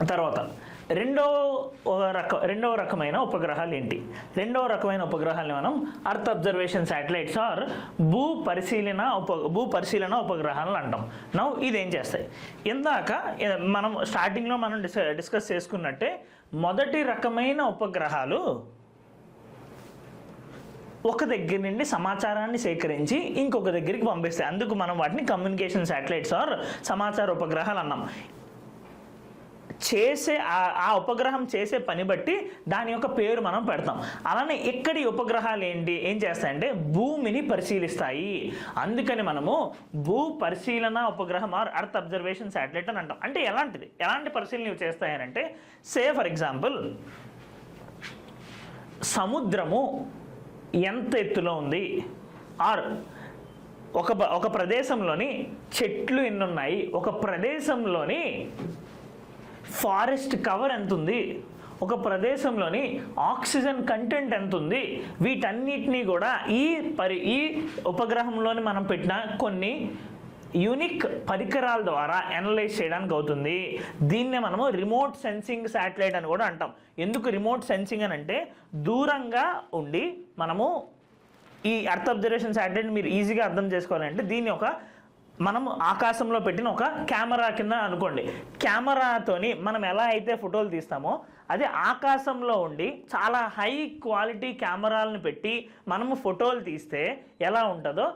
తర్వాత రెండవ రకమైన ఉపగ్రహాలు ఏంటి? రెండవ రకమైన ఉపగ్రహాలని మనం అర్త్ అబ్జర్వేషన్ శాటిలైట్స్ ఆర్ భూ పరిశీలన ఉపగ్రహాలు అంటాం. నౌ ఇదేం చేస్తాయి? ఇందాక మనం స్టార్టింగ్లో మనం డిస్కస్ చేసుకున్నట్టే మొదటి రకమైన ఉపగ్రహాలు ఒక దగ్గర నుండి సమాచారాన్ని సేకరించి ఇంకొక దగ్గరికి పంపిస్తాయి. అందుకు మనం వాటిని కమ్యూనికేషన్ శాటిలైట్స్ ఆర్ సమాచార ఉపగ్రహాలు అన్నాం. ఆ ఉపగ్రహం చేసే పని బట్టి దాని యొక్క పేరు మనం పెడతాం. అలానే ఇక్కడి ఉపగ్రహాలు ఏం చేస్తాయంటే భూమిని పరిశీలిస్తాయి. అందుకని మనము భూ పరిశీలన ఉపగ్రహం ఆర్ అర్త్ అబ్జర్వేషన్ శాటిలైట్ అని అంటాం. అంటే ఎలాంటి పరిశీలన చేస్తాయనంటే, సే ఫర్ ఎగ్జాంపుల్ సముద్రము ఎంత ఎత్తులో ఉంది, ఆర్ ఒక ప్రదేశంలోని చెట్లు ఎన్ని ఉన్నాయి, ఒక ప్రదేశంలోని ఫారెస్ట్ కవర్ ఎంత ఉంది, ఒక ప్రదేశంలోని ఆక్సిజన్ కంటెంట్ ఎంత ఉంది, వీటన్నిటినీ కూడా ఈ ఉపగ్రహంలోని మనం పెట్టిన కొన్ని యూనిక్ పరికరాల ద్వారా అనలైజ్ చేయడానికి అవుతుంది. దీన్నే మనము రిమోట్ సెన్సింగ్ శాటిలైట్ అని కూడా అంటాం. ఎందుకు రిమోట్ సెన్సింగ్ అని అంటే, దూరంగా ఉండి మనము ఈ అర్త్ అబ్జర్వేషన్ శాటిలైట్ మీరు ఈజీగా అర్థం చేసుకోవాలంటే దీన్ని మనం ఆకాశంలో పెట్టిన ఒక కెమెరా కింద అనుకోండి. కెమెరాతోని మనం ఎలా అయితే ఫోటోలు తీస్తామో అదే ఆకాశంలో ఉండి చాలా హై క్వాలిటీ కెమెరాలను పెట్టి మనము ఫోటోలు తీస్తే ఎలా ఉంటుందో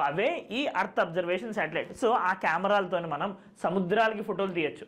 అవే ఈ అర్త్ అబ్జర్వేషన్ శాటిలైట్. సో ఆ కెమెరాలతో మనం సముద్రాలకి ఫోటోలు తీయచ్చు.